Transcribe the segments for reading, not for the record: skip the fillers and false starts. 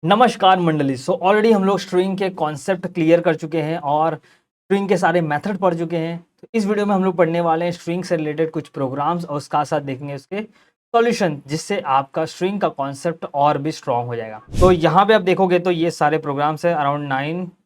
नमस्कार मंडली। ऑलरेडी हम लोग स्ट्रिंग के कॉन्सेप्ट क्लियर कर चुके हैं और स्ट्रिंग के सारे मेथड पढ़ चुके हैं। तो इस वीडियो में हम लोग पढ़ने वाले हैं स्ट्रिंग से रिलेटेड कुछ प्रोग्राम्स और उसका साथ देखेंगे उसके सॉल्यूशन, जिससे आपका स्ट्रिंग का कॉन्सेप्ट और भी स्ट्रॉन्ग हो जाएगा। तो यहाँ पे आप देखोगे तो ये सारे प्रोग्राम्स है, अराउंड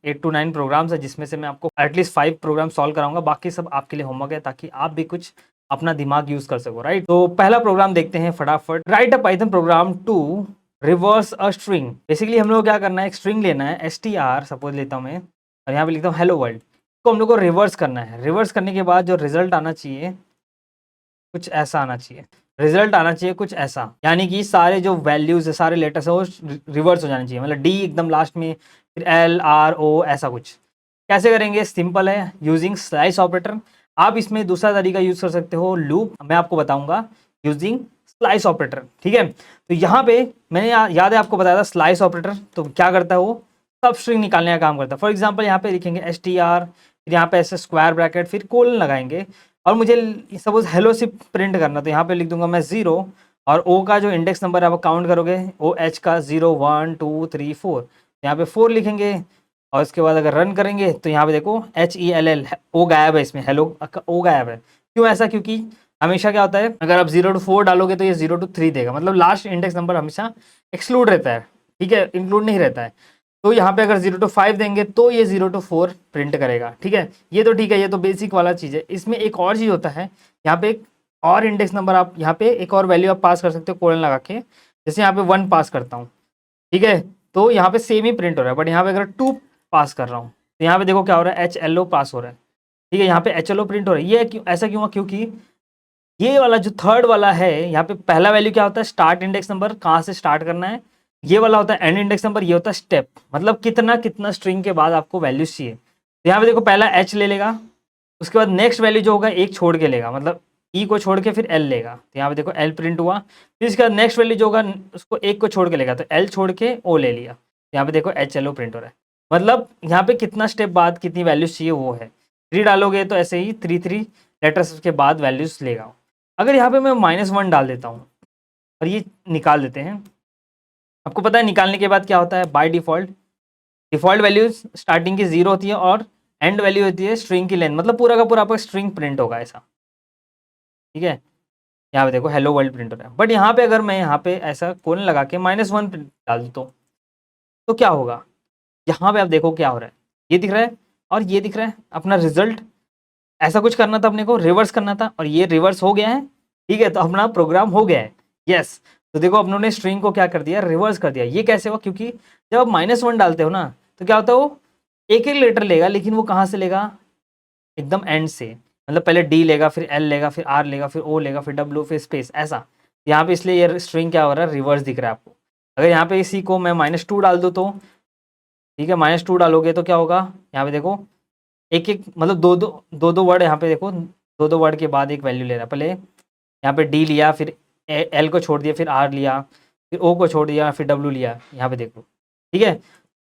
8 to 9 प्रोग्राम्स है, जिसमें से मैं आपको एटलीस्ट 5 प्रोग्राम सॉल्व कराऊंगा। बाकी सब आपके लिए होमवर्क है ताकि आप भी कुछ अपना दिमाग यूज कर सको। राइट, तो पहला प्रोग्राम देखते हैं फटाफट। Write a Python program to reverse a string. Basically हम लोग क्या करना है, एक स्ट्रिंग लेना है str सपोज लेता हूँ मैं, और यहाँ पे लिखता हूँ हेलो वर्ल्ड। तो हम लोग को रिवर्स करना है। रिवर्स करने के बाद जो रिजल्ट आना चाहिए कुछ ऐसा आना चाहिए। रिजल्ट आना चाहिए कुछ ऐसा, यानी कि सारे जो वैल्यूज है, सारे लेटर्स है, वो रिवर्स हो जाने चाहिए। मतलब डी एकदम लास्ट में, फिर एल आर ओ, ऐसा कुछ। कैसे करेंगे? सिंपल है, यूजिंग स्लाइस ऑपरेटर। आप इसमें दूसरा तरीका यूज कर सकते हो, लूप। मैं आपको बताऊंगा यूजिंग स्लाइस ऑपरेटर। ठीक है, तो यहाँ पे मैंने याद है आपको बताया था स्लाइस ऑपरेटर तो क्या करता है, वो सब स्ट्रिंग निकालने का काम करता है। फॉर एग्जाम्पल यहाँ पे लिखेंगे str, फिर यहाँ पे ऐसे स्क्वायर ब्रैकेट, फिर कोलन लगाएंगे, और मुझे सपोज हेलो से प्रिंट करना, तो यहाँ पे लिख दूंगा मैं 0, और ओ का जो इंडेक्स नंबर है आप काउंट करोगे, ओ एच का 0 1 2 3 4, यहाँ पे 4 लिखेंगे। और इसके बाद अगर रन करेंगे तो यहाँ पे देखो HELL, ओ गायब है इसमें, हेलो ओ गायब है। क्यों ऐसा? क्योंकि हमेशा क्या होता है, अगर आप 0 to 4 डालोगे तो ये 0 to 3 देगा, मतलब लास्ट इंडेक्स नंबर हमेशा एक्सक्लूड रहता है। ठीक है, इंक्लूड नहीं रहता है। तो यहाँ पे अगर 0 to 5 देंगे तो ये 0 to 4 प्रिंट करेगा। ठीक है, ये तो ठीक है, ये तो बेसिक वाला चीज़ है। इसमें एक और चीज़ होता है, यहाँ पे एक और इंडेक्स नंबर, आप यहाँ पे एक और वैल्यू आप पास कर सकते हो कोलन लगा के। जैसे यहाँ पे 1 पास करता हूँ, ठीक है, तो यहाँ पे सेम ही प्रिंट हो रहा है। बट यहाँ पे अगर 2 पास कर रहा हूँ तो यहाँ पे देखो क्या हो रहा है, HLO पास हो रहा है। ठीक है, यहाँ पे HLO प्रिंट हो रहा है। ये क्यों ऐसा क्यों हुआ? क्योंकि ये वाला जो थर्ड वाला है, यहाँ पे पहला वैल्यू क्या होता है, स्टार्ट इंडेक्स नंबर, कहाँ से स्टार्ट करना है। ये वाला होता है एंड इंडेक्स नंबर, ये होता है स्टेप, मतलब कितना कितना स्ट्रिंग के बाद आपको वैल्यूज चाहिए। तो यहाँ पे देखो पहला H ले लेगा, उसके बाद नेक्स्ट वैल्यू जो होगा एक छोड़ के लेगा, मतलब E को छोड़ के फिर L लेगा। तो यहाँ पे देखो L प्रिंट हुआ। फिर इसके बाद नेक्स्ट वैल्यू जो होगा उसको एक को छोड़ के लेगा, तो L छोड़ के O ले लिया। यहाँ पे देखो HLO प्रिंट हो रहा है। मतलब यहाँ पे कितना स्टेप बाद कितनी वैल्यूज चाहिए वो है। 3 डालोगे तो ऐसे ही 3 लेटर्स के बाद वैल्यूज लेगा। अगर यहाँ पे मैं -1 डाल देता हूँ और ये निकाल देते हैं, आपको पता है निकालने के बाद क्या होता है, by default default value starting की 0 होती है और एंड वैल्यू होती है स्ट्रिंग की लेंथ, मतलब पूरा का पूरा आपका स्ट्रिंग प्रिंट होगा ऐसा। ठीक है, यहाँ पे देखो हेलो वर्ल्ड प्रिंट हो रहा है। बट यहाँ पे अगर मैं यहाँ पे ऐसा कोलन लगा के -1 डाल दूँ तो क्या होगा? यहाँ पे आप देखो क्या हो रहा है, ये दिख रहा है और ये दिख रहा है अपना रिजल्ट। ऐसा कुछ करना था अपने को, रिवर्स करना था, और ये रिवर्स हो गया है। ठीक है, तो अपना प्रोग्राम हो गया है। यस, तो देखो अपनों ने स्ट्रिंग को क्या कर दिया, रिवर्स कर दिया। ये कैसे हुआ? क्योंकि जब आप -1 डालते हो ना, तो क्या होता है, वो एक एक लेटर लेगा, लेकिन वो कहाँ से लेगा, एकदम एंड से। मतलब पहले डी लेगा, फिर एल लेगा, फिर आर लेगा, फिर ओ लेगा, फिर डब्ल्यू, फिर स्पेस, ऐसा। यहाँ पे इसलिए ये स्ट्रिंग क्या हो रहा है, रिवर्स दिख रहा है आपको। अगर यहाँ पे इसी को मैं -2 डाल दूँ तो, ठीक है, -2 डालोगे तो क्या होगा, यहाँ पे देखो एक एक, मतलब दो दो वर्ड, यहाँ पे देखो दो दो वर्ड के बाद एक वैल्यू ले रहा है। पहले यहाँ पे डी लिया, फिर एल को छोड़ दिया, फिर आर लिया, फिर ओ को छोड़ दिया, फिर डब्ल्यू लिया। यहाँ पे देखो, ठीक है।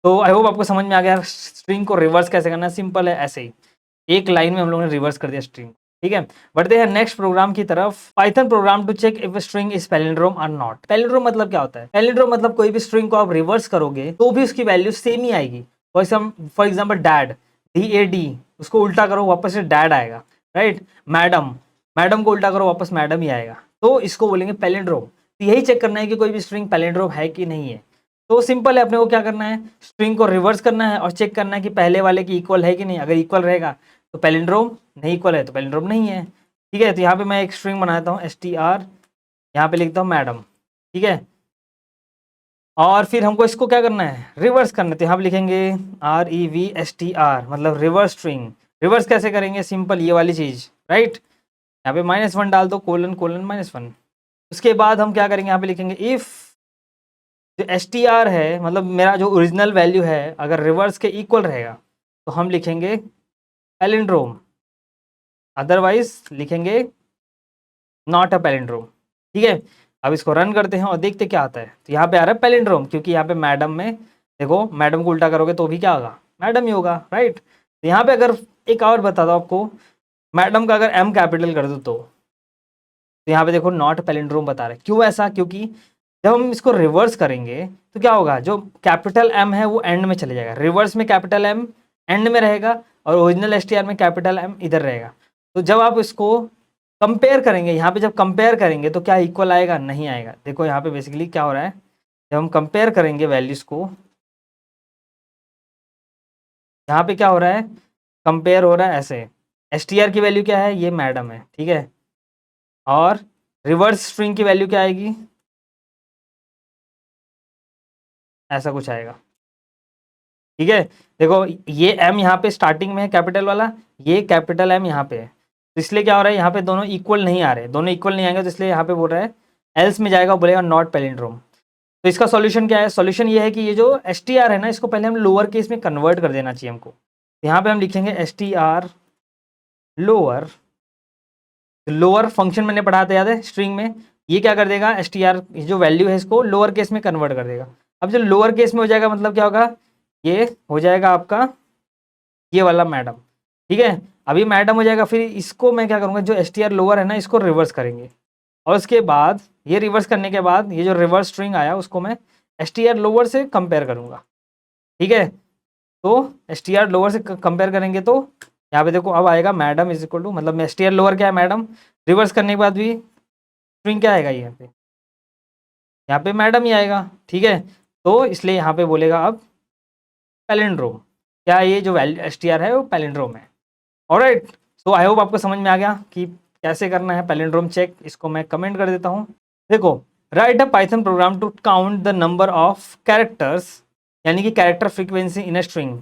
तो आई होप आपको समझ में आ गया स्ट्रिंग को रिवर्स कैसे करना है। सिंपल है, ऐसे ही एक लाइन में हम लोगों ने रिवर्स कर दिया स्ट्रिंग। ठीक है, बढ़ते हैं नेक्स्ट प्रोग्राम की तरफ। Python program to check if string is palindrome और नॉट। पैलिंड्रोम मतलब क्या होता है? पैलिंड्रोम मतलब कोई भी स्ट्रिंग को आप रिवर्स करोगे तो भी उसकी वैल्यू सेम ही आएगी। फॉर एग्जाम्पल डैड, DAD, उसको उल्टा करो वापस से डैड आएगा। राइट, मैडम, मैडम को उल्टा करो वापस मैडम ही आएगा। तो इसको बोलेंगे पैलिंड्रोम। तो यही चेक करना है कि कोई भी स्ट्रिंग पैलिंड्रोम है कि नहीं है। तो सिंपल है, अपने को क्या करना है, स्ट्रिंग को रिवर्स करना है और चेक करना है कि पहले वाले की इक्वल है कि नहीं। अगर इक्वल रहेगा तो पैलिंड्रोम, नहीं इक्वल है तो पैलिंड्रोम नहीं है। ठीक है, तो यहाँ पे मैं एक स्ट्रिंग बनाता हूँ str, यहाँ पे लिखता हूँ मैडम। ठीक है, और फिर हमको इसको क्या करना है, रिवर्स करना है। तो यहाँ पे लिखेंगे REVSTR, मतलब रिवर्स स्ट्रिंग। रिवर्स कैसे करेंगे? सिंपल, ये वाली चीज। राइट, यहाँ पे -1 डाल दो, कोलन कोलन -1। उसके बाद हम क्या करेंगे, यहाँ पे लिखेंगे इफ जो str है, मतलब मेरा जो ओरिजिनल वैल्यू है, अगर रिवर्स के इक्वल रहेगा तो हम लिखेंगे पैलिंड्रोम, अदरवाइज लिखेंगे नॉट अ पैलिंड्रोम। ठीक है, अब इसको रन करते हैं और देखते क्या आता है। तो यहाँ पे आ रहा है पैलिंड्रोम, क्योंकि यहाँ पे मैडम में देखो, मैडम को उल्टा करोगे तो भी क्या होगा, मैडम ही होगा। राइट, तो यहाँ पे अगर एक और बता दो आपको, मैडम का अगर M कैपिटल कर दो तो यहाँ पे देखो नॉट पैलिंड्रोम बता रहा है। क्यों ऐसा? क्योंकि जब हम इसको रिवर्स करेंगे तो क्या होगा, जो कैपिटल एम है वो एंड में चले जाएगा, रिवर्स में कैपिटल एम एंड में रहेगा और ओरिजिनल एस टी आर में कैपिटल एम इधर रहेगा। तो जब आप इसको कंपेयर करेंगे, यहाँ पे जब कंपेयर करेंगे तो क्या इक्वल आएगा, नहीं आएगा। देखो यहाँ पे बेसिकली क्या हो रहा है, जब हम कंपेयर करेंगे वैल्यूज को, यहाँ पे क्या हो रहा है, कंपेयर हो रहा है ऐसे, एस टी आर की वैल्यू क्या है, ये मैडम है, ठीक है, और रिवर्स स्ट्रिंग की वैल्यू क्या आएगी, ऐसा कुछ आएगा, ठीक है। देखो ये एम यहाँ पे स्टार्टिंग में है कैपिटल वाला, ये कैपिटल एम यहाँ पे है, तो इसलिए क्या हो रहा है, यहाँ पे दोनों इक्वल नहीं आ रहे, दोनों इक्वल नहीं आएंगे, तो इसलिए यहाँ पे बोल रहा है एल्स में जाएगा, बोलेगा नॉट पैलिंड्रोम। तो इसका सॉल्यूशन क्या है, सॉल्यूशन ये है कि ये जो एस टी आर है ना, इसको पहले हम लोअर केस में कन्वर्ट कर देना चाहिए हमको। यहाँ पे हम लिखेंगे S T are lower, lower function मैंने पढ़ा था याद है स्ट्रिंग में, ये क्या कर देगा, एस टी आर जो वैल्यू है इसको लोअर केस में कन्वर्ट कर देगा। अब जो लोअर केस में हो जाएगा मतलब क्या होगा, ये हो जाएगा आपका ये वाला मैडम, ठीक है। अभी मैडम हो जाएगा, फिर इसको मैं क्या करूँगा, जो एस टी आर लोअर है ना, इसको रिवर्स करेंगे, और उसके बाद ये रिवर्स करने के बाद ये जो रिवर्स स्ट्रिंग आया उसको मैं एस टी आर लोअर से कंपेयर करूँगा, ठीक है। तो एस टी आर लोअर से कंपेयर करेंगे तो यहाँ पे देखो अब आएगा मैडम इज इक्वल टू, मतलब एस टी आर लोअर क्या है मैडम, रिवर्स करने के बाद भी स्ट्रिंग क्या आएगा, यहाँ पे मैडम ही आएगा, ठीक है। तो इसलिए यहाँ पे बोलेगा अब पैलिंड्रोम, क्या ये जो वैल्यू एस टी आर है वो पैलिंड्रोम है। ऑलराइट, सो आई होप आपको समझ में आ गया कि कैसे करना है पैलिंड्रोम चेक। इसको मैं कमेंट कर देता हूँ। देखो, write a Python program to count the number of characters, यानी कि character frequency in a string.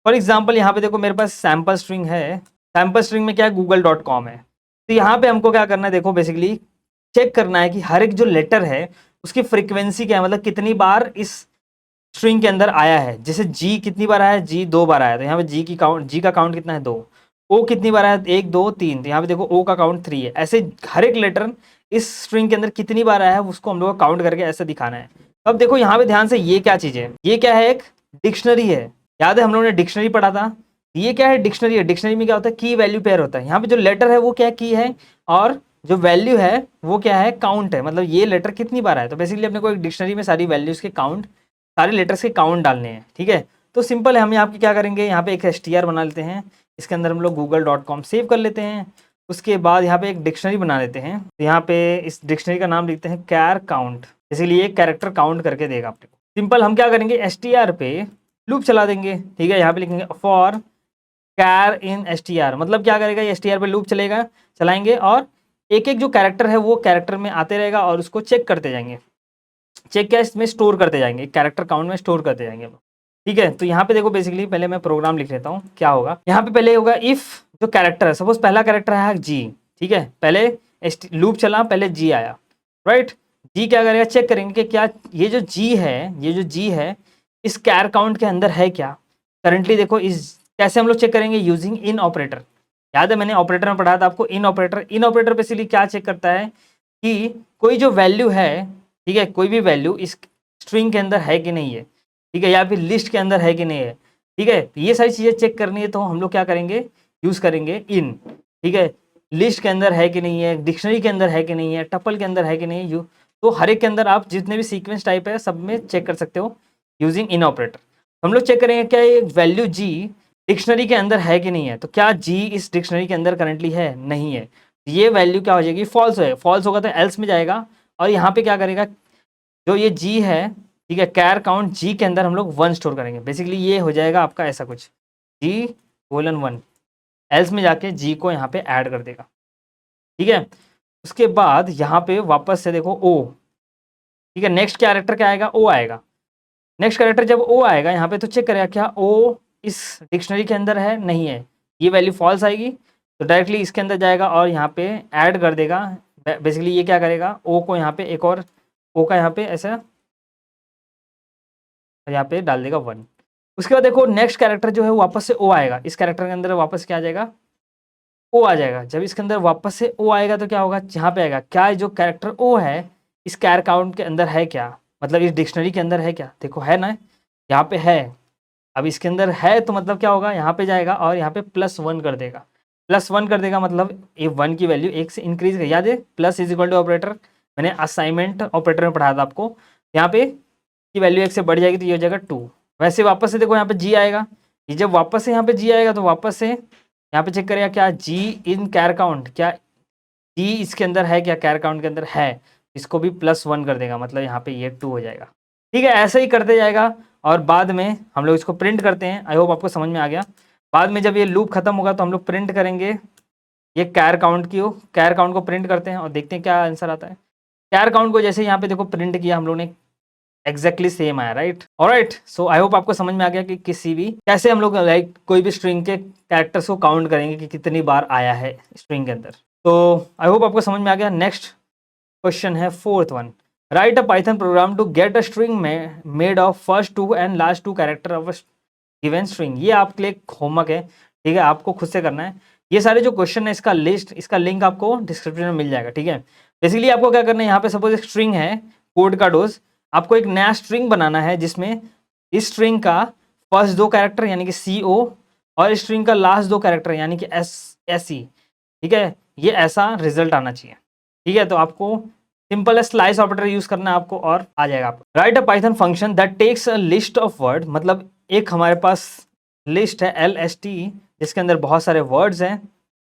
For example यहाँ पे देखो मेरे पास सैम्पल स्ट्रिंग है, सैम्पल स्ट्रिंग में क्या है, google.com है। तो यहाँ पे हमको क्या करना है, देखो बेसिकली चेक करना है कि हर एक जो लेटर है उसकी फ्रीक्वेंसी क्या है, मतलब कितनी बार इस स्ट्रिंग के अंदर आया है। जैसे जी कितनी बार आया है, जी 2 बार आया, तो यहाँ पे जी की काउंट, जी का काउंट कितना है 2। ओ कितनी बार आया, 1 2 3, तो यहाँ पे देखो ओ का काउंट 3 है। ऐसे हर एक लेटर इस स्ट्रिंग के अंदर कितनी बार आया है उसको हम लोग काउंट करके ऐसे दिखाना है। अब देखो यहाँ पे ध्यान से, ये क्या चीज़ है, ये क्या है, एक डिक्शनरी है। याद है हम लोगों ने डिक्शनरी पढ़ा था, ये क्या है, डिक्शनरी है। डिक्शनरी में क्या होता है, की वैल्यू पेयर होता है। यहाँ पे जो लेटर है वो क्या की है, और जो वैल्यू है वो क्या है, काउंट है, मतलब ये लेटर कितनी बार आया। तो बेसिकली अपने को एक डिक्शनरी में सारी वैल्यूज के काउंट, सारे लेटर्स के काउंट डालने हैं, ठीक है। तो सिंपल है, हम यहाँ पे क्या करेंगे, यहाँ पे एक एस टी आर बना लेते हैं, इसके अंदर हम लोग google.com सेव कर लेते हैं। उसके बाद यहाँ पे एक डिक्शनरी बना लेते हैं, तो यहाँ पे इस डिक्शनरी का नाम लिखते हैं कैर काउंट, इसीलिए कैरेक्टर काउंट करके देगा आपको। सिंपल हम क्या करेंगे, एस टी आर पे लूप चला देंगे, ठीक है। यहाँ पे लिखेंगे for char in S T R, मतलब क्या करेगा, एस टी आर पे लूप चलेगा, चलाएंगे, और एक एक जो कैरेक्टर है वो कैरेक्टर में आते रहेगा और उसको चेक करते जाएंगे। चेक क्या, इसमें स्टोर करते जाएंगे, कैरेक्टर काउंट में स्टोर करते जाएंगे, ठीक है। तो यहाँ पे देखो बेसिकली पहले मैं प्रोग्राम लिख लेता हूँ, क्या होगा यहाँ पे, पहले होगा इफ जो कैरेक्टर है, सपोज पहला कैरेक्टर है जी, ठीक है, पहले लूप चला, पहले जी आया, राइट। जी क्या करेगा, चेक करेंगे कि क्या ये जो जी है, ये जो जी है इस कैर काउंट के अंदर है क्या करंटली। देखो इस कैसे हम लोग चेक करेंगे, यूजिंग इन ऑपरेटर। याद है मैंने ऑपरेटर में पढ़ा था आपको, इन ऑपरेटर। इन ऑपरेटर बेसिकली क्या चेक करता है कि कोई जो वैल्यू है, ठीक है, कोई भी वैल्यू इस स्ट्रिंग के अंदर है कि नहीं है, ठीक है, या फिर लिस्ट के अंदर है कि नहीं है, ठीक है। ये सारी चीज़ें चेक करनी है तो हम लोग क्या करेंगे, यूज़ करेंगे इन, ठीक है। लिस्ट के अंदर है कि नहीं है, डिक्शनरी के अंदर है कि नहीं है, टपल के अंदर है कि नहीं है, तो हर एक के अंदर आप जितने भी सीक्वेंस टाइप है सब में चेक कर सकते हो यूजिंग इन ऑपरेटर। हम लोग चेक करेंगे क्या ये वैल्यू जी डिक्शनरी के अंदर है कि नहीं है, तो क्या जी इस डिक्शनरी के अंदर करंटली है, नहीं है, ये वैल्यू क्या हो जाएगी, फॉल्स है। फॉल्स होगा तो एल्स में जाएगा, और यहाँ पे क्या करेगा, जो ये जी है, ठीक है, कैर काउंट जी के अंदर हम लोग 1 स्टोर करेंगे। बेसिकली ये हो जाएगा आपका ऐसा कुछ, जी कोलन 1, एल्स में जाके जी को यहाँ पे ऐड कर देगा, ठीक है। उसके बाद यहाँ पे वापस से देखो ओ, ठीक है, नेक्स्ट कैरेक्टर क्या आएगा, ओ आएगा। नेक्स्ट कैरेक्टर जब ओ आएगा यहाँ पे, तो चेक करेगा क्या ओ इस डिक्शनरी के अंदर है, नहीं है, ये वैल्यू फॉल्स आएगी, तो डायरेक्टली इसके अंदर जाएगा और यहाँ पे ऐड कर देगा। बेसिकली ये क्या करेगा, ओ को यहाँ पे एक और ओ का यहाँ पे ऐसा यहाँ पे डाल देगा 1। उसके बाद देखो नेक्स्ट कैरेक्टर जो है वो वापस से ओ आएगा, इस कैरेक्टर के अंदर वापस क्या आ जाएगा, ओ आ जाएगा। जब इसके अंदर वापस से ओ आएगा तो क्या होगा, यहाँ पे आएगा क्या जो कैरेक्टर ओ है इस कैर काउंट के अंदर है क्या, मतलब इस डिक्शनरी के अंदर है क्या, देखो है ना, यहाँ पे है। अब इसके अंदर है तो मतलब क्या होगा, यहाँ पे जाएगा और यहाँ पे +1 कर देगा। +1 कर देगा मतलब ये 1 की वैल्यू 1 से इंक्रीज कर, याद है plus is equal to operator मैंने असाइनमेंट ऑपरेटर में पढ़ाया था आपको। यहाँ पे की वैल्यू 1 से बढ़ जाएगी तो ये हो जाएगा 2। वैसे वापस से देखो यहाँ पे जी आएगा, ये जब वापस से यहाँ पे जी आएगा तो वापस से यहाँ पे चेक करेगा क्या जी इन कैर काउंट, क्या जी इसके अंदर है, क्या कैर काउंट के अंदर है, इसको भी +1 कर देगा, मतलब यहाँ पे ये 2 हो जाएगा। ठीक है, ऐसे ही करते जाएगा और बाद में हम लोग इसको प्रिंट करते हैं। आई होप आपको समझ में आ गया। बाद में जब ये लूप खत्म होगा तो हम लोग प्रिंट करेंगे ये कैर काउंट को प्रिंट करते हैं और देखते हैं क्या आंसर आता है। कैर काउंट को जैसे यहाँ पे देखो प्रिंट किया हम लोग ने, एग्जैक्टली सेम आया, right. Alright, so I hope आपको समझ में आ गया कि किसी भी कैसे हम लोग लाइक कोई भी स्ट्रिंग के कैरेक्टर्स को काउंट करेंगे कि कितनी बार आया है स्ट्रिंग के अंदर। तो आई होप आपको समझ में आ गया। नेक्स्ट क्वेश्चन है 4th one, write a Python program to get a string made of first 2 and last 2 character of a given string. ये आपके लिए होमवर्क है, ठीक है, आपको खुद से करना है। ये सारे जो क्वेश्चन है इसका लिस्ट, इसका लिंक आपको डिस्क्रिप्शन में मिल जाएगा, ठीक है। बेसिकली आपको क्या करना है, यहाँ पे सपोज एक स्ट्रिंग है कोड का डोज, आपको एक नया स्ट्रिंग बनाना है जिसमें इस स्ट्रिंग का फर्स्ट 2 कैरेक्टर यानी कि CO और इस स्ट्रिंग का लास्ट 2 कैरेक्टर यानी कि SE, ठीक है, ये ऐसा रिजल्ट आना चाहिए, ठीक है। तो आपको सिंपल है स्लाइस ऑपरेटर यूज करना है आपको और आ जाएगा आपको। Write a Python function that takes a list of word, मतलब एक हमारे पास लिस्ट है LST जिसके अंदर बहुत सारे वर्ड्स हैं,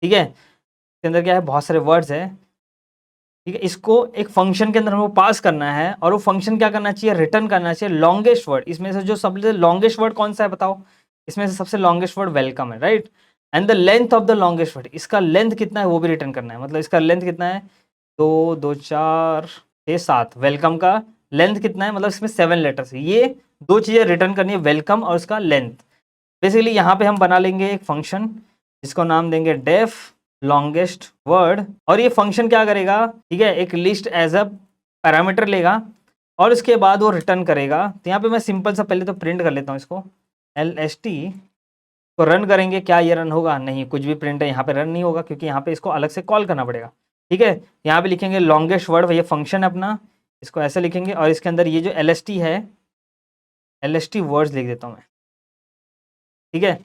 ठीक है, इसके अंदर क्या है, बहुत सारे वर्ड्स हैं, ठीक है। इसको एक फंक्शन के अंदर हमको पास करना है और वो फंक्शन क्या करना चाहिए, रिटर्न करना चाहिए लॉन्गेस्ट वर्ड। इसमें से जो सबसे लॉन्गेस्ट वर्ड कौन सा है बताओ, इसमें से सबसे लॉन्गेस्ट वर्ड वेलकम है, right. And the length of the longest word, इसका लेंथ कितना है वो भी रिटर्न करना है, मतलब इसका लेंथ कितना है 2 2 4 6 7, वेलकम का लेंथ कितना है, मतलब इसमें 7 लेटर्स है। ये 2 चीज़ें रिटर्न करनी है, वेलकम और उसका लेंथ। बेसिकली यहाँ पे हम बना लेंगे एक फंक्शन जिसको नाम देंगे डेफ लॉन्गेस्ट वर्ड, और ये फंक्शन क्या करेगा, ठीक है, एक लिस्ट एज अ पैरामीटर लेगा और उसके बाद वो रिटर्न करेगा। तो यहाँ पे मैं सिंपल सा पहले तो प्रिंट कर लेता हूँ इसको, LST को रन करेंगे, क्या ये रन होगा, नहीं, कुछ भी प्रिंट है यहाँ पे रन नहीं होगा क्योंकि यहाँ पे इसको अलग से कॉल करना पड़ेगा, ठीक है। यहाँ पे लिखेंगे लॉन्गेस्ट वर्ड, ये फंक्शन है अपना, इसको ऐसे लिखेंगे और इसके अंदर ये जो LST है, LST वर्ड्स लिख देता हूँ मैं, ठीक है।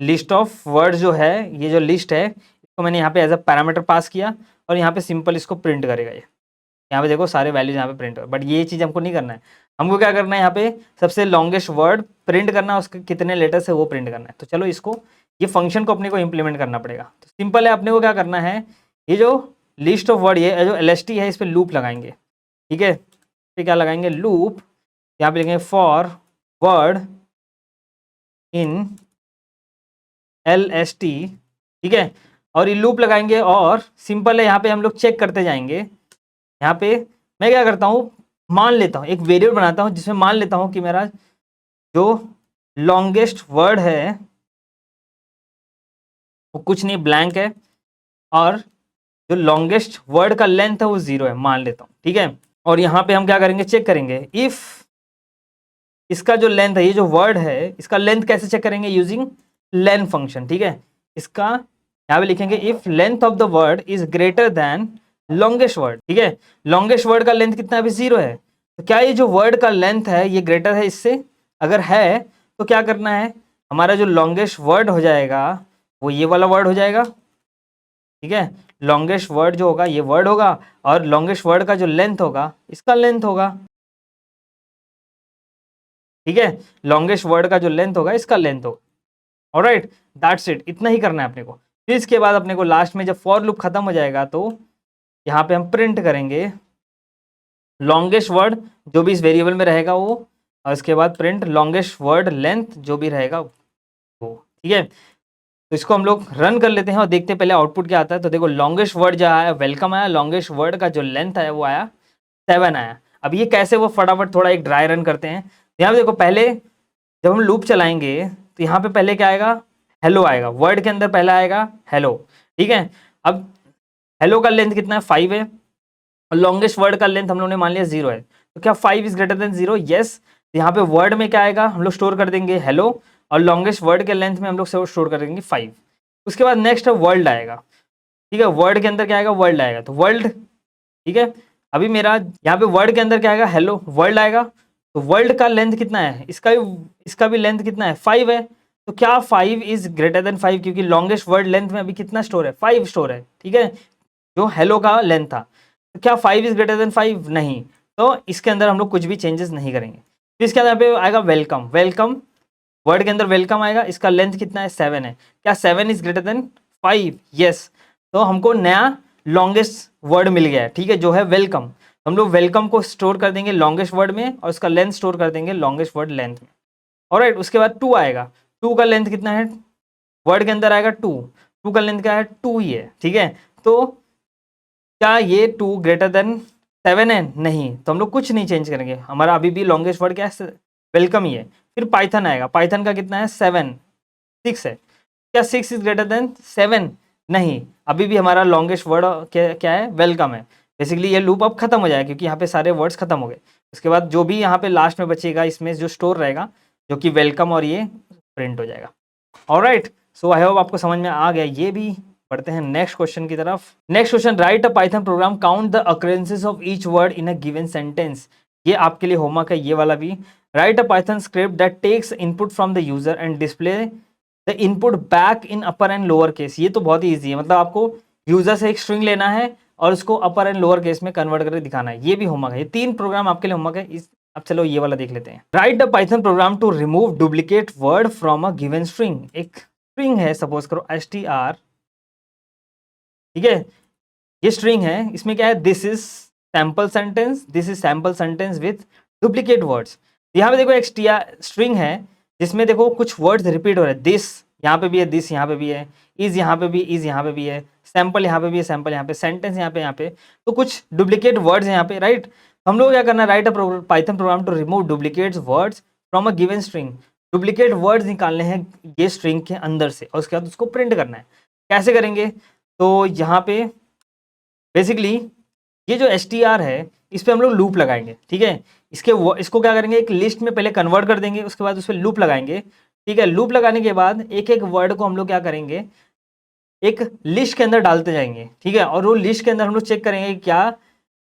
लिस्ट ऑफ वर्ड जो है, ये जो लिस्ट है इसको मैंने यहाँ पे एज अ पैरामीटर पास किया और यहाँ पे सिंपल इसको प्रिंट करेगा ये। यहाँ पे देखो सारे वैल्यूज यहाँ पे प्रिंट हो, बट ये चीज़ हमको नहीं करना है। हमको क्या करना है, यहाँ पे सबसे लॉन्गेस्ट वर्ड प्रिंट करना है, उसके कितने लेटर्स है वो प्रिंट करना है। तो चलो इसको, ये फंक्शन को अपने को इम्प्लीमेंट करना पड़ेगा। तो सिंपल है, अपने को क्या करना है, ये जो लिस्ट ऑफ वर्ड, ये जो LST है इस पर लूप लगाएंगे, ठीक है। फिर क्या लगाएंगे, लूप, यहाँ पे लिखेंगे फॉर वर्ड इन LST, ठीक है, और ये लूप लगाएंगे और सिंपल है, यहाँ पे हम लोग चेक करते जाएंगे। यहाँ पे मैं क्या करता हूँ, मान लेता हूँ, एक वेरिएबल बनाता हूँ जिसमें मान लेता हूँ कि मेरा जो लॉन्गेस्ट वर्ड है वो कुछ नहीं, ब्लैंक है, और जो लॉन्गेस्ट वर्ड का लेंथ है वो 0 है, मान लेता हूँ, ठीक है। और यहाँ पे हम क्या करेंगे, चेक करेंगे इफ इसका जो लेंथ है, ये जो वर्ड है इसका लेंथ कैसे चेक करेंगे, यूजिंग लेन फंक्शन, ठीक है। इसका यहाँ पे लिखेंगे if length of the word is greater than longest word, ठीक है। लॉन्गेस्ट वर्ड का लेंथ कितना है, अभी 0 है, तो क्या ये जो वर्ड का लेंथ है ये ग्रेटर है इससे, अगर है तो क्या करना है, हमारा जो लॉन्गेस्ट वर्ड हो जाएगा वो ये वाला वर्ड हो जाएगा, ठीक है। लॉन्गेस्ट वर्ड जो होगा ये वर्ड होगा और लॉन्गेस्ट वर्ड का जो लेंथ होगा इसका लेंथ होगा, ठीक है। लॉन्गेस्ट वर्ड का जो लेंथ होगा इसका लेंथ होगा। ऑलराइट, दैट्स इट, इतना ही करना है अपने को। फिर इसके बाद अपने को लास्ट में जब फॉर लूप खत्म हो जाएगा तो यहाँ पे हम प्रिंट करेंगे लॉन्गेस्ट वर्ड जो भी इस वेरिएबल में रहेगा वो, और इसके बाद प्रिंट लॉन्गेस्ट वर्ड लेंथ जो भी रहेगा वो, ठीक है। तो इसको हम लोग रन कर लेते हैं और देखते हैं पहले आउटपुट क्या आता है। तो देखो लॉन्गेस्ट वर्ड जो आया वेलकम आया, लॉन्गेस्ट वर्ड का जो लेंथ आया वो आया 7 आया। अब ये कैसे, वो फटाफट थोड़ा एक ड्राई रन करते हैं। यहाँ पे देखो, पहले जब हम लूप चलाएंगे तो यहाँ पे पहले क्या आएगा, हेलो आएगा, वर्ड के अंदर पहला आएगा हेलो, ठीक है। अब हेलो का लेंथ कितना है, 5 है, और लॉन्गेस्ट वर्ड का लेंथ हम लोग ने मान लिया 0 है, तो क्या 5 इज ग्रेटर देन 0, यस। यहाँ पे वर्ड में क्या आएगा, हम लोग स्टोर कर देंगे हेलो, और लॉन्गेस्ट वर्ड के लेंथ में हम लोग स्टोर कर देंगे 5। उसके बाद नेक्स्ट है वर्ल्ड आएगा, ठीक है, वर्ड के अंदर क्या आएगा, वर्ल्ड आएगा, तो वर्ल्ड, ठीक है। अभी मेरा यहाँ पे वर्ड के अंदर क्या आएगा, हेलो, वर्ल्ड आएगा, तो वर्ल्ड का लेंथ कितना है, इसका भी लेंथ कितना है, 5 है, तो क्या 5 इज ग्रेटर देन 5, क्योंकि लॉन्गेस्ट वर्ड लेंथ में अभी कितना स्टोर है, 5 स्टोर है, ठीक है, जो हेलो का लेंथ था। तो क्या 5 इज ग्रेटर देन 5? नहीं। तो इसके अंदर हम लोग कुछ भी चेंजेस नहीं करेंगे। तो इसके अंदर पे आएगा वेलकम, वेलकम वर्ड के अंदर वेलकम आएगा, इसका लेंथ कितना है? 7 है। क्या 7 इज ग्रेटर देन 5? यस। तो हमको नया लॉन्गेस्ट वर्ड मिल गया है, ठीक है, जो है वेलकम। हम लोग वेलकम को स्टोर कर देंगे लॉन्गेस्ट वर्ड में और उसका लेंथ स्टोर कर देंगे लॉन्गेस्ट वर्ड लेंथ में। ऑलराइट, उसके बाद 2 आएगा। 2 का लेंथ कितना है? वर्ड के अंदर आएगा 2। 2 का लेंथ क्या है? 2 ही है, ठीक है। तो क्या ये 2 ग्रेटर देन 7 है? नहीं। तो हम लोग कुछ नहीं चेंज करेंगे, हमारा अभी भी लॉन्गेस्ट वर्ड क्या है? वेलकम ही है। फिर पाइथन आएगा, पाइथन का कितना है? 7, 6 है। क्या 6 इज ग्रेटर देन 7? नहीं, अभी भी हमारा लॉन्गेस्ट वर्ड क्या है? वेलकम है। बेसिकली ये लूप अब खत्म हो जाएगा क्योंकि यहाँ पे सारे वर्ड्स खत्म हो गए। उसके बाद जो भी यहाँ पे लास्ट में बचेगा इसमें जो स्टोर रहेगा, जो कि वेलकम और ये प्रिंट हो जाएगा। ऑलराइट, सो आई होप आपको समझ में आ गया ये भी। पढ़ते हैं नेक्स्ट क्वेश्चन की तरफ। Next question, write a Python program count the occurrences of each word in a given sentence. ये आपके लिए होमवर्क है ये वाला भी। Write a Python script that takes input from the user and display the input back in upper and lower case. ये तो बहुत ही ईजी है, मतलब आपको यूजर से एक स्ट्रिंग लेना है और उसको अपर एंड लोअर केस में कन्वर्ट करके दिखाना है। ये भी होमवर्क है, ये 3 प्रोग्राम आपके लिए होमवर्क है। अब चलो ये वाला देख लेते हैं। Write the Python program to remove duplicate word from a given string. एक स्ट्रिंग है, सपोज करो str, ठीक है, ये स्ट्रिंग है, इसमें क्या है? This is sample sentence, this is sample sentence with duplicate words. यहाँ पे देखो एक स्ट्रिंग है जिसमें देखो कुछ वर्ड्स रिपीट हो रहे हैं। दिस यहाँ पे भी है, दिस यहाँ पे भी है, इज यहाँ पे भी, इज यहाँ पे भी है, सैम्पल यहाँ पे भी है, सैम्पल यहाँ पे, सेंटेंस यहाँ पे तो कुछ डुप्लीकेट वर्ड्स हैं यहाँ पे, राइट। हम लोग क्या करना है? Write a Python program to remove duplicate words from a given string. Duplicate words निकालने हैं ये स्ट्रिंग के अंदर से और उसके बाद उसको प्रिंट करना है। कैसे करेंगे? तो यहाँ पे बेसिकली ये जो str है इस पे हम लोग लूप लगाएंगे, ठीक है। इसको क्या करेंगे? एक लिस्ट में पहले कन्वर्ट कर देंगे, उसके बाद उस पर लूप लगाएंगे, ठीक है। लूप लगाने के बाद एक एक वर्ड को हम लोग क्या करेंगे? एक लिस्ट के अंदर डालते जाएंगे, ठीक है। और वो लिस्ट के अंदर हम लोग चेक करेंगे कि क्या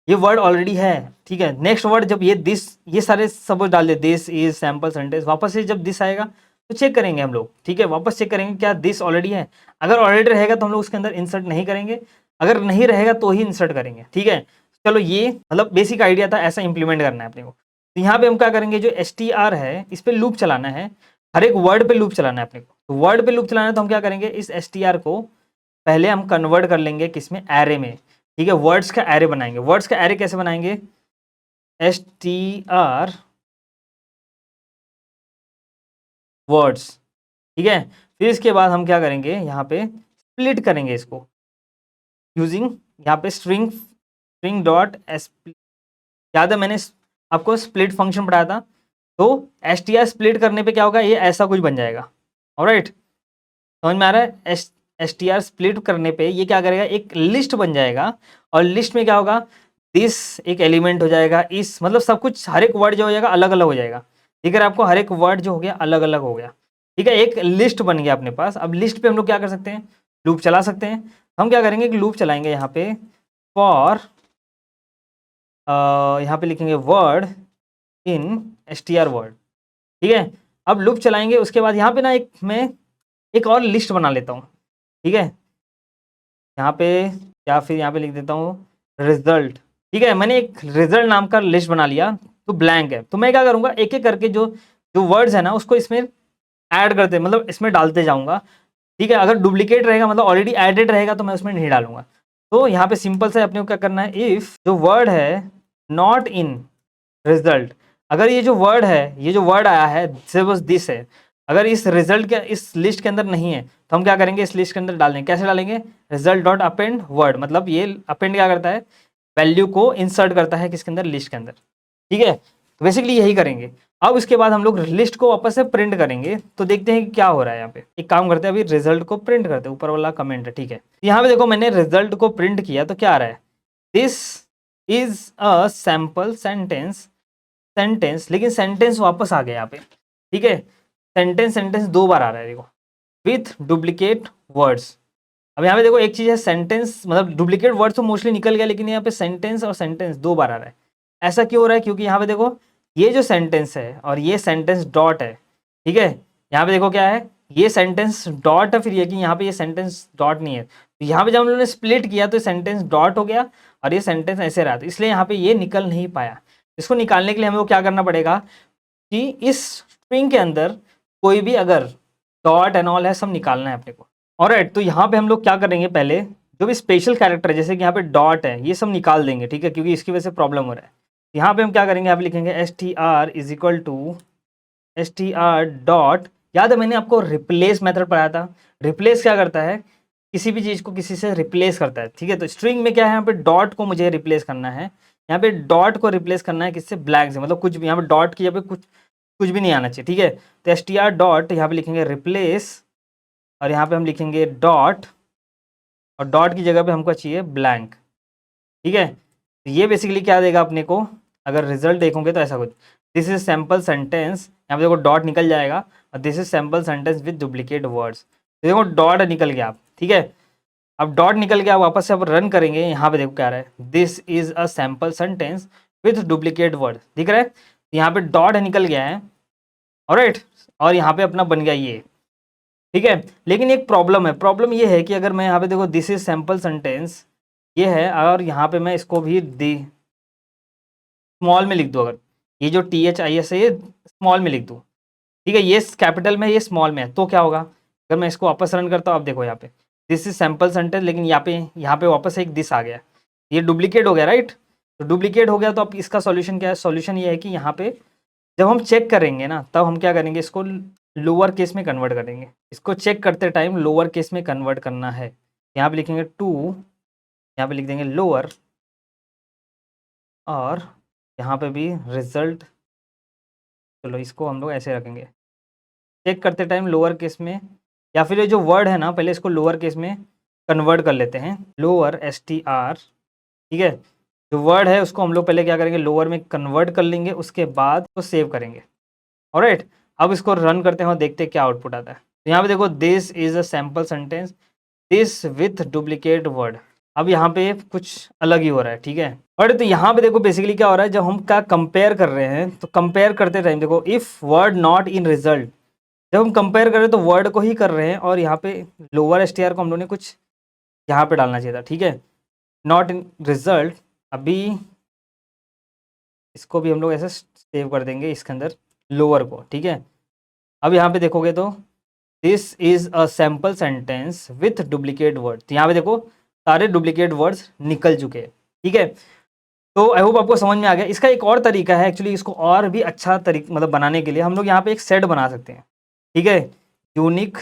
ये वर्ड ऑलरेडी है, ठीक है। नेक्स्ट वर्ड जब ये सारे सब डाल दे, दिस इज सैम्पल सेंटेंस, वापस से जब दिस आएगा तो चेक करेंगे हम लोग, ठीक है। वापस चेक करेंगे क्या दिस ऑलरेडी है। अगर ऑलरेडी रहेगा तो हम लोग उसके अंदर इंसर्ट नहीं करेंगे, अगर नहीं रहेगा तो ही इंसर्ट करेंगे, ठीक है। चलो ये मतलब बेसिक आइडिया था, ऐसा इंप्लीमेंट करना है अपने को। तो यहाँ पे हम क्या करेंगे? जो str है इस पे लूप चलाना है, हर एक वर्ड पे लूप चलाना है अपने को। तो वर्ड पे लूप चलाना है तो हम क्या करेंगे? इस str को पहले हम कन्वर्ट कर लेंगे किसमें? एरे में, ठीक है। वर्ड्स का एरे बनाएंगे। वर्ड्स का एरे कैसे बनाएंगे? str वर्ड्स, ठीक है। फिर इसके बाद हम क्या करेंगे? यहाँ पे स्प्लिट करेंगे इसको यूजिंग यहाँ पे स्ट्रिंग डॉट याद है मैंने आपको स्प्लिट फंक्शन पढ़ाया था। तो str स्प्लिट करने पे क्या होगा? ये ऐसा कुछ बन जाएगा। ऑलराइट, समझ में आ रहा है? str स्प्लिट करने पे ये क्या करेगा? एक लिस्ट बन जाएगा और लिस्ट में क्या होगा? दिस एक एलिमेंट हो जाएगा, इस मतलब सब कुछ, हर एक वर्ड जो हो जाएगा अलग अलग हो जाएगा, ठीक है। आपको हर एक वर्ड जो हो गया अलग अलग हो गया, ठीक है। एक लिस्ट बन गया अपने पास। अब लिस्ट पे हम लोग क्या कर सकते हैं? लूप चला सकते हैं। हम क्या करेंगे कि लूप चलाएंगे यहाँ पे फॉर यहाँ पे लिखेंगे वर्ड इन str वर्ड, ठीक है। अब लूप चलाएंगे, उसके बाद यहाँ पे ना मैं एक और लिस्ट बना लेता हूँ, ठीक है। यहाँ पे या फिर यहाँ पे लिख देता हूँ रिजल्ट, ठीक है। मैंने एक रिजल्ट नाम का लिस्ट बना लिया, तो ब्लैंक है। तो मैं क्या करूँगा? एक एक करके जो जो वर्ड्स है ना उसको इसमें ऐड करते, मतलब इसमें डालते जाऊँगा, ठीक है। अगर डुप्लीकेट रहेगा मतलब ऑलरेडी एडेड रहेगा तो मैं उसमें नहीं डालूंगा। तो यहाँ पे सिंपल से अपने को क्या करना है? इफ जो वर्ड है नॉट इन रिजल्ट, अगर ये जो वर्ड है, ये जो वर्ड आया है सपोज दिस है, अगर इस रिजल्ट के इस लिस्ट के अंदर नहीं है तो हम क्या करेंगे? इस लिस्ट के अंदर डालेंगे। कैसे डालेंगे? रिजल्ट डॉट अपेंड वर्ड, मतलब ये अपेंड क्या करता है? वैल्यू को इंसर्ट करता है किसके अंदर? लिस्ट के अंदर, ठीक है। तो बेसिकली यही करेंगे। अब उसके बाद हम लोग लिस्ट को वापस से प्रिंट करेंगे, तो देखते हैं कि क्या हो रहा है। यहाँ पे एक काम करते हैं, अभी रिजल्ट को प्रिंट करते हैं, ऊपर वाला कमेंट है, ठीक है। यहाँ पे देखो मैंने रिजल्ट को प्रिंट किया तो क्या आ रहा है? This is a sample sentence, लेकिन सेंटेंस वापस आ गया यहाँ पे, ठीक है। सेंटेंस 2 बार आ रहा है देखो, विथ डुप्लीकेट वर्ड्स। अब यहाँ पे देखो एक चीज है, सेंटेंस मतलब डुप्लीकेट वर्ड्स तो मोस्टली निकल गया, लेकिन यहाँ पे सेंटेंस और सेंटेंस 2 बार आ रहा है। ऐसा क्यों हो रहा है? क्योंकि यहाँ पे देखो ये जो सेंटेंस है और ये सेंटेंस डॉट है, ठीक है। यहाँ पे देखो क्या है? ये सेंटेंस डॉट है, फिर ये कि यहाँ पे ये सेंटेंस डॉट नहीं है। तो यहाँ पे जब हम लोगों ने स्प्लिट किया तो सेंटेंस डॉट हो गया और ये सेंटेंस ऐसे रहा, तो इसलिए यहाँ पे ये निकल नहीं पाया। इसको निकालने के लिए हमें वो क्या करना पड़ेगा कि इस स्ट्रिंग के अंदर कोई भी अगर डॉट एंड ऑल है सब निकालना है अपने को। ऑलराइट, तो यहाँ पे हम लोग क्या करेंगे, पहले जो भी स्पेशल कैरेक्टर है जैसे कि यहाँ पे डॉट है ये सब निकाल देंगे, ठीक है, क्योंकि इसकी वजह से प्रॉब्लम हो रहा है। यहाँ पे हम क्या करेंगे, यहाँ पे लिखेंगे str is equal to str dot, याद है मैंने आपको रिप्लेस मेथड पढ़ाया था। रिप्लेस क्या करता है, किसी भी चीज़ को किसी से रिप्लेस करता है, ठीक है। तो स्ट्रिंग में क्या है, यहाँ पे डॉट को मुझे रिप्लेस करना है, यहाँ पे डॉट को रिप्लेस करना है किससे, ब्लैंक से, मतलब कुछ भी यहाँ पे डॉट की जगह पे कुछ भी नहीं आना चाहिए, ठीक है। तो str डॉट यहाँ पे लिखेंगे रिप्लेस, और यहाँ पे हम लिखेंगे डॉट, और डॉट की जगह पे हमको चाहिए ब्लैंक, ठीक है। तो ये बेसिकली क्या देगा अपने को, अगर रिजल्ट देखोगे तो ऐसा कुछ, दिस इज सैम्पल सेंटेंस, यहाँ पे देखो डॉट निकल जाएगा, और this is sample sentence with duplicate words. देखो डॉट निकल गया आप, ठीक है। अब डॉट निकल गया, वापस से अब रन करेंगे, यहाँ पे देखो क्या रहा है, this is a sample sentence with duplicate word, दिख रहा है। यहाँ पे डॉट निकल गया है, ऑलराइट, और यहाँ पे अपना बन गया ये, ठीक है। लेकिन एक प्रॉब्लम है, प्रॉब्लम ये है कि अगर मैं यहाँ पे देखो दिस इज सैम्पल सेंटेंस ये है, और यहाँ पे मैं इसको भी दी स्मॉल में लिख दूँ, अगर ये जो THIS है ये स्मॉल में लिख दूँ, ठीक है, ये कैपिटल में ये स्मॉल में है, तो क्या होगा, अगर मैं इसको वापस रन करता हूँ, आप देखो यहाँ पे दिस इज सैम्पल सेंटेंस, लेकिन यहाँ पे वापस एक दिस आ गया, ये डुप्लीकेट हो गया, राइट। तो डुप्लीकेट हो गया, तो अब इसका सॉल्यूशन क्या है, सॉल्यूशन ये है कि यहाँ पे जब हम चेक करेंगे ना, तब हम क्या करेंगे, इसको लोअर केस में कन्वर्ट करेंगे। इसको चेक करते टाइम लोअर केस में कन्वर्ट करना है, यहाँ पे लिखेंगे 2, यहाँ पे लिख देंगे लोअर, और यहाँ पे भी रिजल्ट, चलो इसको हम लोग ऐसे रखेंगे, चेक करते टाइम लोअर केस में, या फिर ये जो वर्ड है ना पहले इसको लोअर केस में कन्वर्ट कर लेते हैं, लोअर STR, ठीक है। जो वर्ड है उसको हम लोग पहले क्या करेंगे, लोअर में कन्वर्ट कर लेंगे, उसके बाद उसको सेव करेंगे, ऑलराइट। अब इसको रन करते हैं और देखते हैं क्या आउटपुट आता है। तो यहाँ पे देखो this is a sample sentence this with duplicate word, अब यहाँ पे कुछ अलग ही हो रहा है, ठीक है। और तो यहाँ पे देखो बेसिकली क्या हो रहा है, जब हम क्या कंपेयर कर रहे हैं, तो कंपेयर करते टाइम देखो if word not in result, जब हम कंपेयर कर रहे हैं तो वर्ड को ही कर रहे हैं, और यहाँ पे लोअर STR को हम लोगों ने कुछ यहाँ पे डालना चाहिए था, ठीक है, नॉट इन रिजल्ट। अभी इसको भी हम लोग ऐसे सेव कर देंगे इसके अंदर लोअर को, ठीक है। अब यहाँ पे देखोगे तो this is a sample sentence with duplicate word, तो यहाँ पे देखो सारे डुप्लीकेट वर्ड्स निकल चुके हैं, ठीक है। तो आई होप आपको समझ में आ गया। इसका एक और तरीका है एक्चुअली, इसको और भी अच्छा तरीका मतलब बनाने के लिए हम लोग यहाँ पे एक सेट बना सकते हैं, ठीक है, यूनिक,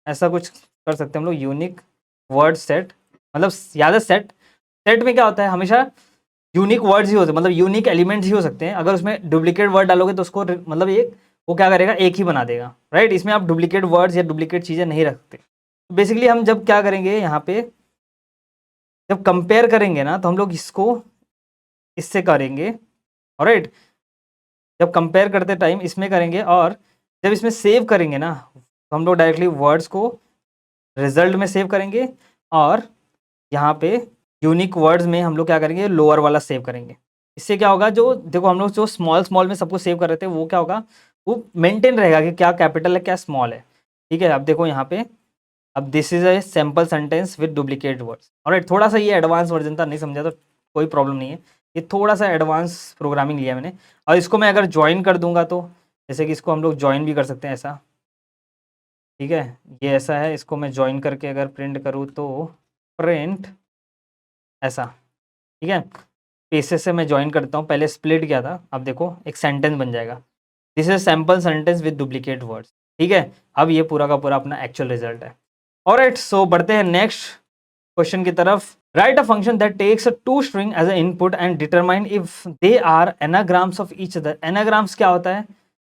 ऐसा कुछ कर सकते हैं हम लोग, यूनिक वर्ड सेट, मतलब याद है सेट, सेट में क्या होता है, हमेशा यूनिक वर्ड्स ही होते हैं, मतलब यूनिक एलिमेंट्स ही हो सकते हैं। अगर उसमें डुप्लीकेट वर्ड डालोगे तो उसको मतलब एक वो क्या करेगा, एक ही बना देगा, राइट। इसमें आप डुप्लीकेट वर्ड्स या डुप्लीकेट चीज़ें नहीं रखते। बेसिकली हम जब क्या करेंगे, यहाँ पे जब कंपेयर करेंगे ना, तो हम लोग इसको इससे करेंगे, ऑलराइट। जब कंपेयर करते टाइम इसमें करेंगे, और जब इसमें सेव करेंगे ना, तो हम लोग डायरेक्टली वर्ड्स को रिजल्ट में सेव करेंगे, और यहाँ पे यूनिक वर्ड्स में हम लोग क्या करेंगे, लोअर वाला सेव करेंगे। इससे क्या होगा, जो देखो हम लोग जो स्मॉल स्मॉल में सबको सेव कर रहे थे, वो क्या होगा, वो मेंटेन रहेगा कि क्या कैपिटल है क्या स्मॉल है, ठीक है। अब देखो यहाँ पे, अब this is a sample sentence with duplicate words, alright. थोड़ा सा ये एडवांस वर्जन था, नहीं समझा तो कोई प्रॉब्लम नहीं है, ये थोड़ा सा एडवांस प्रोग्रामिंग लिया मैंने। और इसको मैं अगर ज्वाइन कर दूंगा, तो जैसे कि इसको हम लोग ज्वाइन भी कर सकते हैं ऐसा, ठीक है, ये ऐसा है, इसको मैं ज्वाइन करके अगर प्रिंट करूँ तो प्रिंट ऐसा, ठीक है। पेसेस से मैं ज्वाइन करता हूँ, पहले स्प्लिट किया था, अब देखो एक सेंटेंस बन जाएगा, this is sample sentence with duplicate words, ठीक है। अब ये पूरा का पूरा अपना एक्चुअल रिजल्ट है, ऑलराइट। सो बढ़ते हैं नेक्स्ट क्वेश्चन की तरफ। Write a function that takes two string as a input and determine if they are anagrams of each other. Anagrams क्या होता है,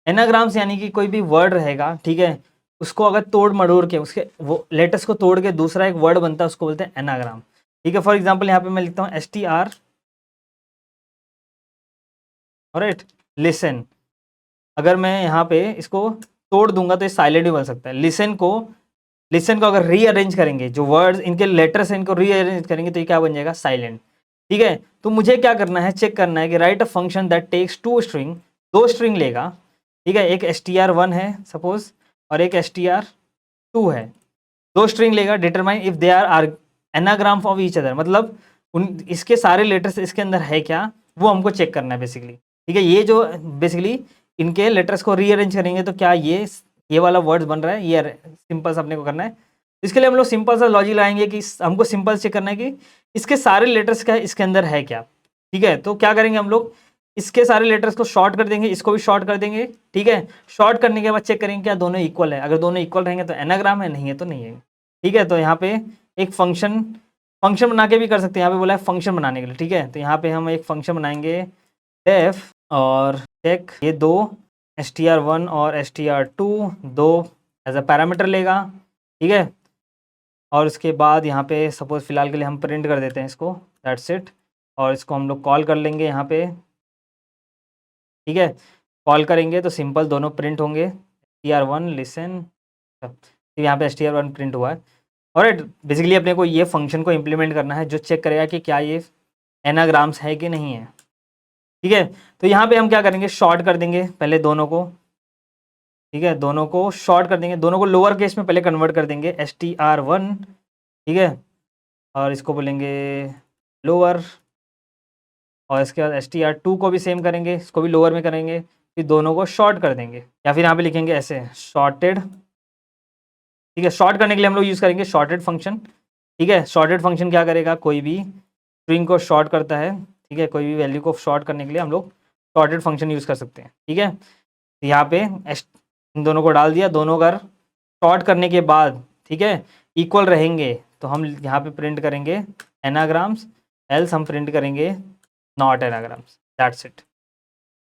एनाग्राम्स यानी कि कोई भी वर्ड रहेगा, ठीक है, उसको अगर तोड़ मड़ोड़ के उसके वो लेटर्स को तोड़ के दूसरा एक वर्ड बनता है, उसको बोलते हैं एनाग्राम, ठीक है। फॉर एग्जाम्पल यहाँ पे मैं लिखता हूँ STR, ऑलराइट, लिसन। अगर मैं यहाँ पे इसको तोड़ दूंगा तो ये साइलेंट भी बन सकता है। लिसन को अगर रीअरेंज करेंगे, जो वर्ड्स इनके लेटर्स हैं इनको रीअरेंज करेंगे, तो ये क्या बन जाएगा, साइलेंट, ठीक है। तो मुझे क्या करना है, चेक करना है कि write a function that takes two string, दो स्ट्रिंग लेगा, ठीक है, एक STR1 है सपोज, और एक STR2 है, दो स्ट्रिंग लेगा, determine if they are anagram of each other, मतलब उन इसके सारे लेटर्स इसके अंदर है क्या, वो हमको चेक करना है बेसिकली। ठीक है, ये जो बेसिकली इनके लेटर्स को रीअरेंज करेंगे तो क्या ये वाला वर्ड्स बन रहा है, ये सिंपल सा अपने को करना है। इसके लिए हम लोग सिंपल सा लॉजिक लगाएंगे कि हमको सिंपल चेक करना है कि इसके सारे लेटर्स का इसके अंदर है क्या। ठीक है, तो क्या करेंगे हम लोग, इसके सारे लेटर्स को शॉर्ट कर देंगे, इसको भी शॉर्ट कर देंगे। ठीक है, शॉर्ट करने के बाद चेक करेंगे क्या दोनों इक्वल है, अगर दोनों इक्वल रहेंगे तो एनाग्राम है, नहीं है तो नहीं है। ठीक है, तो यहाँ पे एक फंक्शन बना के भी कर सकते हैं, यहाँ पे बोला है फंक्शन बनाने के लिए। ठीक है, तो यहाँ पे हम एक फंक्शन बनाएंगे डेफ और चेक, ये दो str1 और str2 दो एज अ पैरामीटर लेगा। ठीक है, और उसके बाद यहाँ पे सपोज फिलहाल के लिए हम प्रिंट कर देते हैं इसको, दैट्स इट। और इसको हम लोग कॉल कर लेंगे यहाँ पे। ठीक है, कॉल करेंगे तो सिंपल दोनों प्रिंट होंगे, str1 लिसन, तो यहाँ पे str1 प्रिंट हुआ है। और बेसिकली अपने को ये फंक्शन को इम्प्लीमेंट करना है जो चेक करेगा कि क्या ये एनाग्राम्स है कि नहीं है। ठीक है, तो यहाँ पे हम क्या करेंगे, शॉर्ट कर देंगे पहले दोनों को। ठीक है, दोनों को शॉर्ट कर देंगे, दोनों को लोअर केस में पहले कन्वर्ट कर देंगे, str1। ठीक है, और इसको बोलेंगे लोअर, और इसके बाद str2 को भी सेम करेंगे, इसको भी लोअर में करेंगे, फिर दोनों को शॉर्ट कर देंगे, या फिर यहाँ पे लिखेंगे ऐसे शॉर्टेड। ठीक है, शॉर्ट करने के लिए हम लोग यूज़ करेंगे शॉर्टेड फंक्शन। ठीक है, शॉर्टेड फंक्शन क्या करेगा, कोई भी स्ट्रिंग को शॉर्ट करता है। ठीक है, कोई भी वैल्यू को शॉर्ट करने के लिए हम लोग शॉर्टेड फंक्शन यूज़ कर सकते हैं। ठीक है, तो यहाँ पे इन दोनों को डाल दिया, दोनों अगर शॉर्ट करने के बाद ठीक है इक्वल रहेंगे तो हम यहाँ पे प्रिंट करेंगे एनाग्राम्स, एल्स हम प्रिंट करेंगे not anagrams, that's it.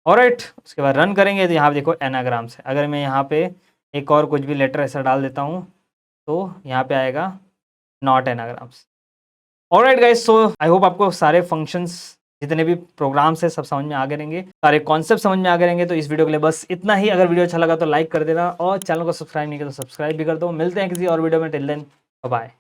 Alright, उसके बाद रन करेंगे तो यहाँ पे देखो एनाग्राम्स है। अगर मैं यहाँ पे एक और कुछ भी लेटर ऐसा डाल देता हूँ तो यहाँ पे आएगा not anagrams. Alright guys, so I hope आपको सारे फंक्शंस जितने भी प्रोग्राम्स है सब समझ में आ गए रहेंगे, सारे कॉन्सेप्ट समझ में आ गए रहेंगे। तो इस वीडियो के लिए बस इतना ही। अगर वीडियो अच्छा लगा तो लाइक कर देना और चैनल को सब्सक्राइब नहीं किया तो सब्सक्राइब भी कर दो। मिलते हैं किसी और वीडियो में, टिल देन बाय।